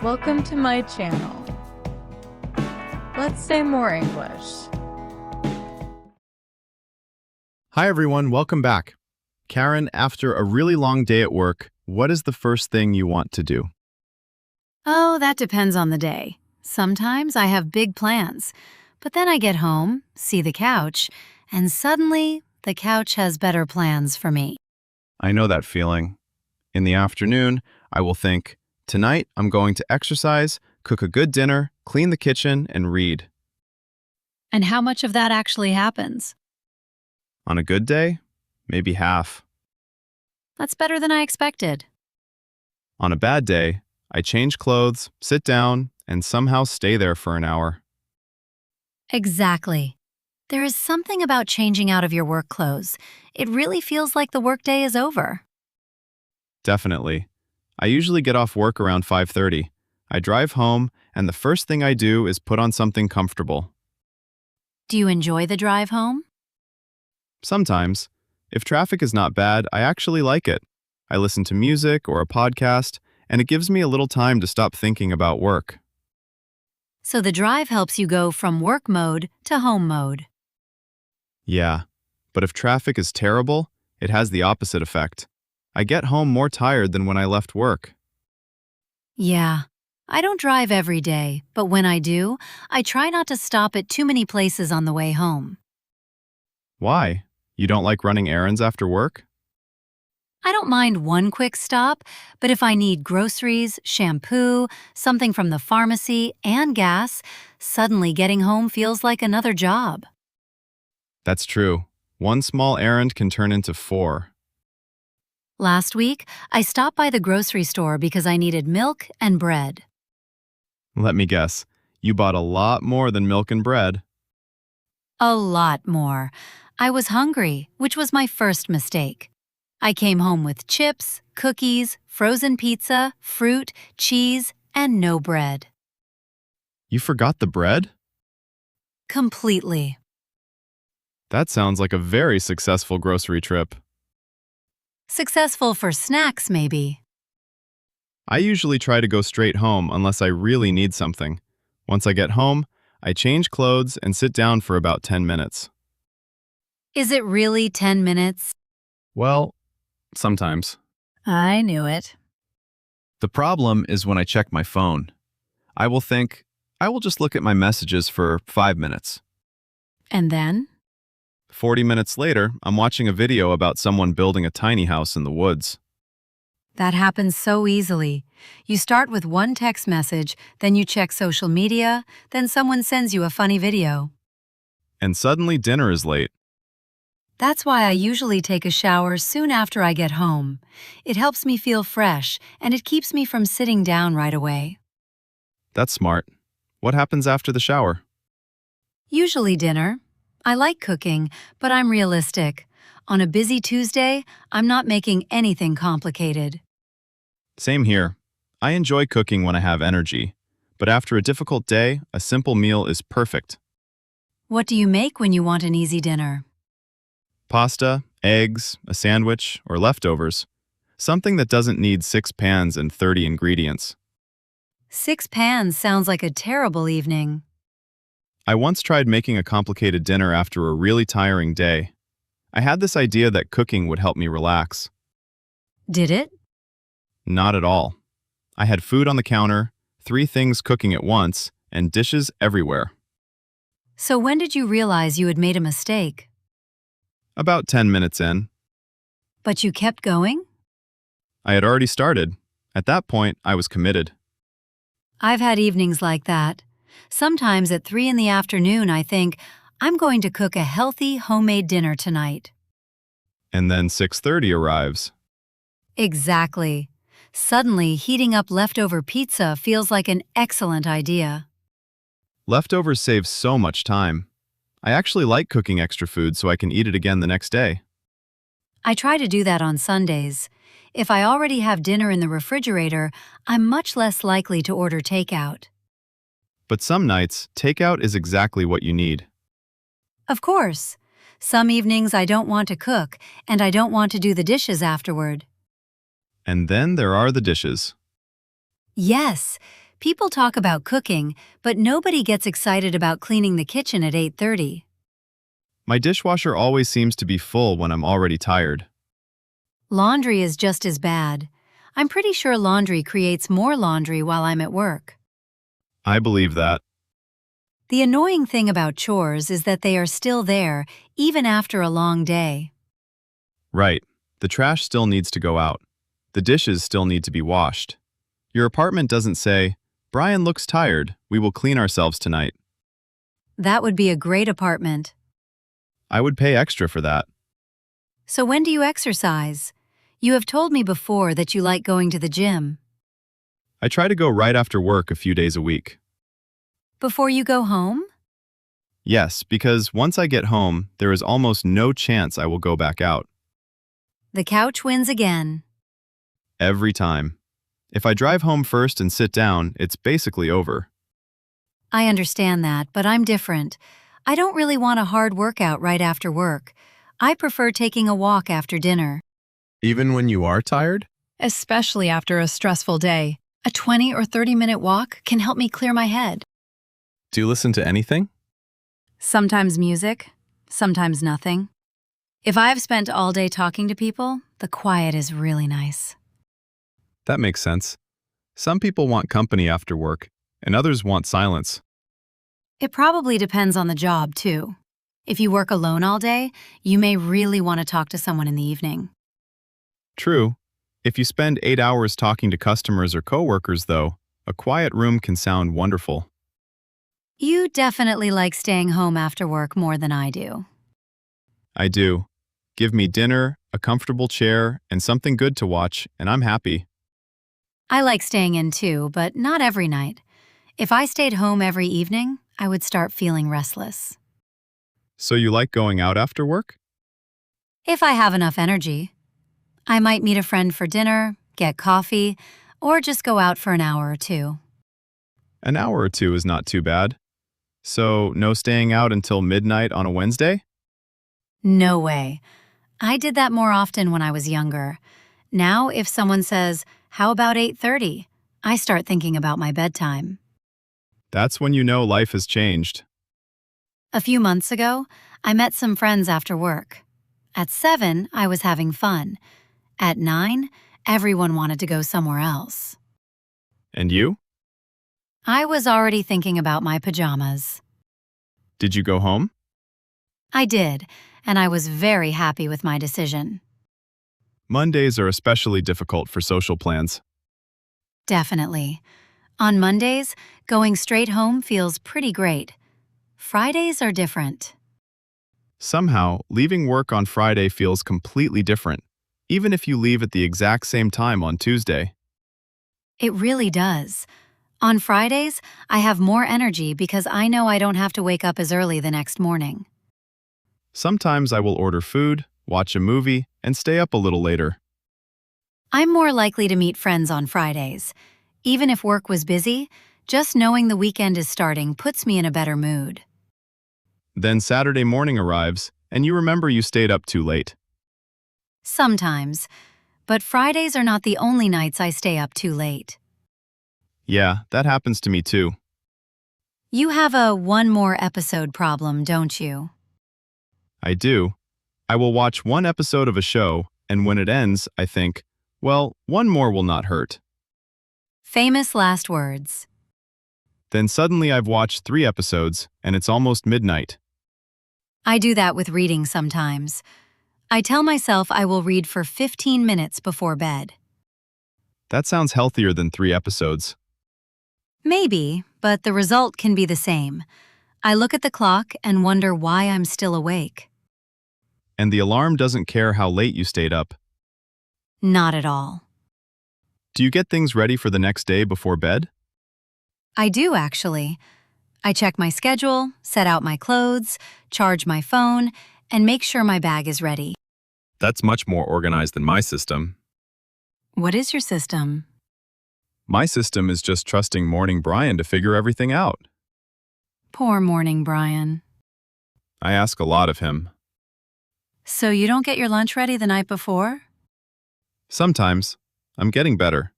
Welcome to my channel. Let's say more English. Hi everyone, welcome back. Karen, after a really long day at work, what is the first thing you want to do? Oh, that depends on the day. Sometimes I have big plans, but then I get home, see the couch, and suddenly the couch has better plans for me. I know that feeling. In the afternoon, I will think, tonight I'm going to exercise, cook a good dinner, clean the kitchen, and read. And how much of that actually happens? On a good day, maybe half. That's better than I expected. On a bad day, I change clothes, sit down, and somehow stay there for an hour. Exactly. There is something about changing out of your work clothes. It really feels like the workday is over. Definitely. I usually get off work around 5:30. I drive home, and the first thing I do is put on something comfortable. Do you enjoy the drive home? Sometimes. If traffic is not bad, I actually like it. I listen to music or a podcast, and it gives me a little time to stop thinking about work. So the drive helps you go from work mode to home mode. Yeah, but if traffic is terrible, it has the opposite effect. I get home more tired than when I left work. Yeah, I don't drive every day, but when I do, I try not to stop at too many places on the way home. Why? You don't like running errands after work? I don't mind one quick stop, but if I need groceries, shampoo, something from the pharmacy, and gas, suddenly getting home feels like another job. That's true. One small errand can turn into four. Last week, I stopped by the grocery store because I needed milk and bread. Let me guess. You bought a lot more than milk and bread. A lot more. I was hungry, which was my first mistake. I came home with chips, cookies, frozen pizza, fruit, cheese, and no bread. You forgot the bread? Completely. That sounds like a very successful grocery trip. Successful for snacks, maybe. I usually try to go straight home unless I really need something. Once I get home, I change clothes and sit down for about 10 minutes. Is it really 10 minutes? Well, sometimes. I knew it. The problem is when I check my phone. I will think, I will just look at my messages for 5 minutes. And then? 40 minutes later, I'm watching a video about someone building a tiny house in the woods. That happens so easily. You start with one text message, then you check social media, then someone sends you a funny video. And suddenly dinner is late. That's why I usually take a shower soon after I get home. It helps me feel fresh, and it keeps me from sitting down right away. That's smart. What happens after the shower? Usually dinner. I like cooking, but I'm realistic. On a busy Tuesday, I'm not making anything complicated. Same here. I enjoy cooking when I have energy, but after a difficult day, a simple meal is perfect. What do you make when you want an easy dinner? Pasta, eggs, a sandwich, or leftovers. Something that doesn't need 6 pans and 30 ingredients. 6 pans sounds like a terrible evening. I once tried making a complicated dinner after a really tiring day. I had this idea that cooking would help me relax. Did it? Not at all. I had food on the counter, 3 things cooking at once, and dishes everywhere. So when did you realize you had made a mistake? About 10 minutes in. But you kept going? I had already started. At that point, I was committed. I've had evenings like that. Sometimes at 3 in the afternoon, I think, I'm going to cook a healthy, homemade dinner tonight. And then 6:30 arrives. Exactly. Suddenly, heating up leftover pizza feels like an excellent idea. Leftovers save so much time. I actually like cooking extra food so I can eat it again the next day. I try to do that on Sundays. If I already have dinner in the refrigerator, I'm much less likely to order takeout. But some nights, takeout is exactly what you need. Of course. Some evenings I don't want to cook, and I don't want to do the dishes afterward. And then there are the dishes. Yes, People talk about cooking, but nobody gets excited about cleaning the kitchen at 8:30. My dishwasher always seems to be full when I'm already tired. Laundry is just as bad. I'm pretty sure laundry creates more laundry while I'm at work. I believe that. The annoying thing about chores is that they are still there, even after a long day. Right. The trash still needs to go out. The dishes still need to be washed. Your apartment doesn't say, "Brian looks tired. We will clean ourselves tonight." That would be a great apartment. I would pay extra for that. So when do you exercise? You have told me before that you like going to the gym. I try to go right after work a few days a week. Before you go home? Yes, because once I get home, there is almost no chance I will go back out. The couch wins again. Every time. If I drive home first and sit down, it's basically over. I understand that, but I'm different. I don't really want a hard workout right after work. I prefer taking a walk after dinner. Even when you are tired? Especially after a stressful day. A 20 or 30-minute walk can help me clear my head. Do you listen to anything? Sometimes music, sometimes nothing. If I have spent all day talking to people, the quiet is really nice. That makes sense. Some people want company after work, and others want silence. It probably depends on the job, too. If you work alone all day, you may really want to talk to someone in the evening. True. If you spend 8 hours talking to customers or coworkers, though, a quiet room can sound wonderful. You definitely like staying home after work more than I do. I do. Give me dinner, a comfortable chair, and something good to watch, and I'm happy. I like staying in too, but not every night. If I stayed home every evening, I would start feeling restless. So you like going out after work? If I have enough energy, I might meet a friend for dinner, get coffee, or just go out for an hour or two. An hour or two is not too bad. So, no staying out until midnight on a Wednesday? No way. I did that more often when I was younger. Now, if someone says, "How about 8:30?" I start thinking about my bedtime. That's when you know life has changed. A few months ago, I met some friends after work. At 7, I was having fun. At 9, everyone wanted to go somewhere else. And you? I was already thinking about my pajamas. Did you go home? I did, and I was very happy with my decision. Mondays are especially difficult for social plans. Definitely. On Mondays, going straight home feels pretty great. Fridays are different. Somehow, leaving work on Friday feels completely different, even if you leave at the exact same time on Tuesday. It really does. On Fridays, I have more energy because I know I don't have to wake up as early the next morning. Sometimes I will order food, watch a movie, and stay up a little later. I'm more likely to meet friends on Fridays. Even if work was busy, just knowing the weekend is starting puts me in a better mood. Then Saturday morning arrives, and you remember you stayed up too late. Sometimes, but Fridays are not the only nights I stay up too late. Yeah, that happens to me too. You have a one more episode problem, don't you? I do. I will watch one episode of a show, and when it ends, I think, well, one more will not hurt. Famous last words. Then suddenly I've watched 3 episodes, and it's almost midnight. I do that with reading sometimes. I tell myself I will read for 15 minutes before bed. That sounds healthier than 3 episodes. Maybe, but the result can be the same. I look at the clock and wonder why I'm still awake. And the alarm doesn't care how late you stayed up. Not at all. Do you get things ready for the next day before bed? I do, actually. I check my schedule, set out my clothes, charge my phone, and make sure my bag is ready. That's much more organized than my system. What is your system? My system is just trusting Morning Brian to figure everything out. Poor morning, Brian. I ask a lot of him. So you don't get your lunch ready the night before? Sometimes. I'm getting better.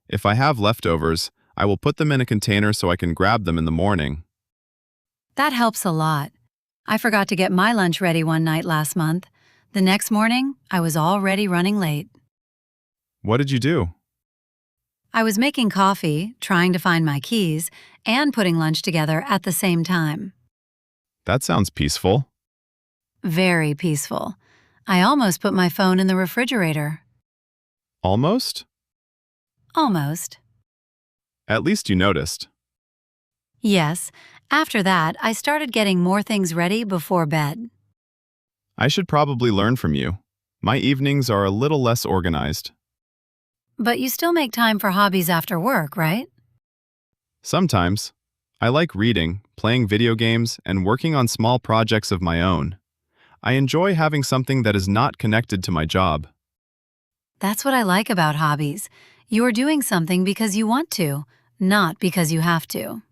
If I have leftovers, I will put them in a container so I can grab them in the morning. That helps a lot. I forgot to get my lunch ready one night last month. The next morning, I was already running late. What did you do? I was making coffee, trying to find my keys, and putting lunch together at the same time. That sounds peaceful. Very peaceful. I almost put my phone in the refrigerator. Almost? Almost. At least you noticed. Yes, after that, I started getting more things ready before bed. I should probably learn from you. My evenings are a little less organized. But you still make time for hobbies after work, right? Sometimes. I like reading, playing video games, and working on small projects of my own. I enjoy having something that is not connected to my job. That's what I like about hobbies. You're doing something because you want to, not because you have to.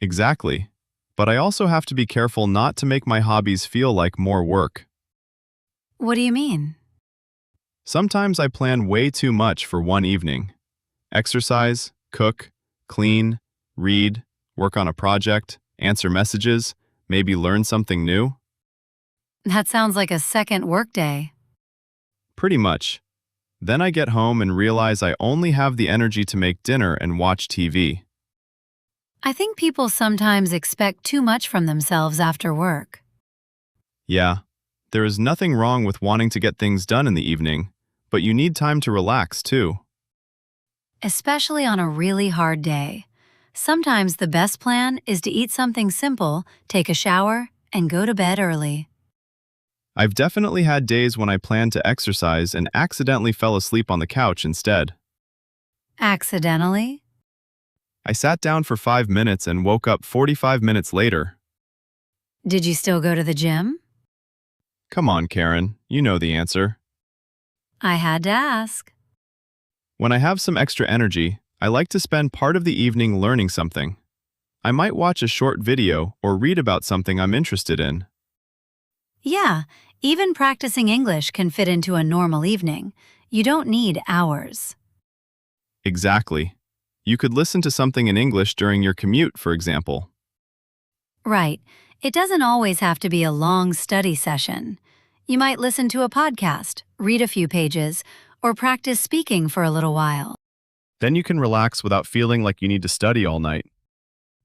Exactly. But I also have to be careful not to make my hobbies feel like more work. What do you mean? Sometimes I plan way too much for one evening. Exercise, cook, clean, read, work on a project, answer messages, maybe learn something new. That sounds like a second workday. Pretty much. Then I get home and realize I only have the energy to make dinner and watch TV. I think people sometimes expect too much from themselves after work. Yeah, there is nothing wrong with wanting to get things done in the evening, but you need time to relax too. Especially on a really hard day. Sometimes the best plan is to eat something simple, take a shower, and go to bed early. I've definitely had days when I planned to exercise and accidentally fell asleep on the couch instead. Accidentally? I sat down for 5 minutes and woke up 45 minutes later. Did you still go to the gym? Come on, Karen, you know the answer. I had to ask. When I have some extra energy, I like to spend part of the evening learning something. I might watch a short video or read about something I'm interested in. Yeah, even practicing English can fit into a normal evening. You don't need hours. Exactly. You could listen to something in English during your commute, for example. Right. It doesn't always have to be a long study session. You might listen to a podcast, read a few pages, or practice speaking for a little while. Then you can relax without feeling like you need to study all night.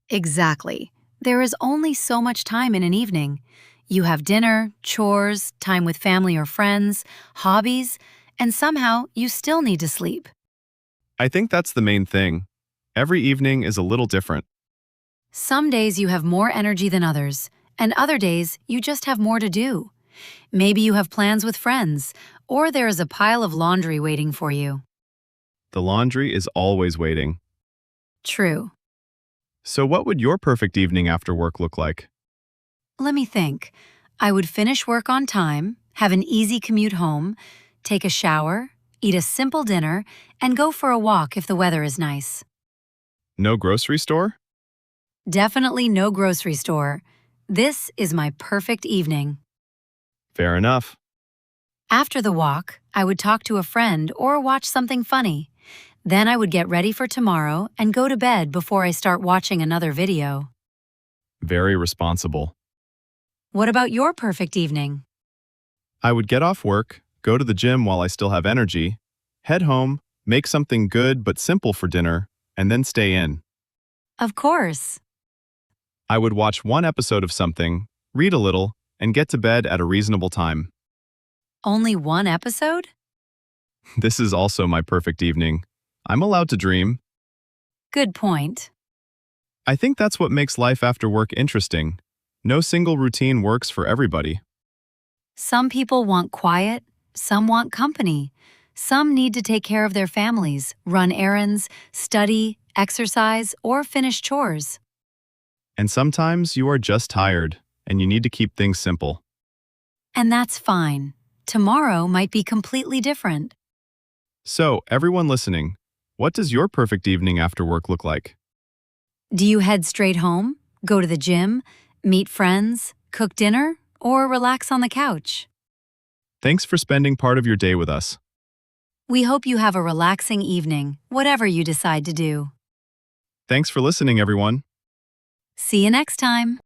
Exactly. There is only so much time in an evening. You have dinner, chores, time with family or friends, hobbies, and somehow you still need to sleep. I think that's the main thing. Every evening is a little different. Some days you have more energy than others, and other days you just have more to do. Maybe you have plans with friends, or there is a pile of laundry waiting for you. The laundry is always waiting. True. So what would your perfect evening after work look like? Let me think. I would finish work on time, have an easy commute home, take a shower, eat a simple dinner, and go for a walk if the weather is nice. No grocery store? Definitely no grocery store. This is my perfect evening. Fair enough. After the walk, I would talk to a friend or watch something funny. Then I would get ready for tomorrow and go to bed before I start watching another video. Very responsible. What about your perfect evening? I would get off work, go to the gym while I still have energy, head home, make something good but simple for dinner, and then stay in. Of course. I would watch one episode of something, read a little, and get to bed at a reasonable time. Only one episode? This is also my perfect evening. I'm allowed to dream. Good point. I think that's what makes life after work interesting. No single routine works for everybody. Some people want quiet, some want company. Some need to take care of their families, run errands, study, exercise, or finish chores. And sometimes you are just tired, and you need to keep things simple. And that's fine. Tomorrow might be completely different. So, everyone listening, what does your perfect evening after work look like? Do you head straight home, go to the gym, meet friends, cook dinner, or relax on the couch? Thanks for spending part of your day with us. We hope you have a relaxing evening, whatever you decide to do. Thanks for listening, everyone. See you next time.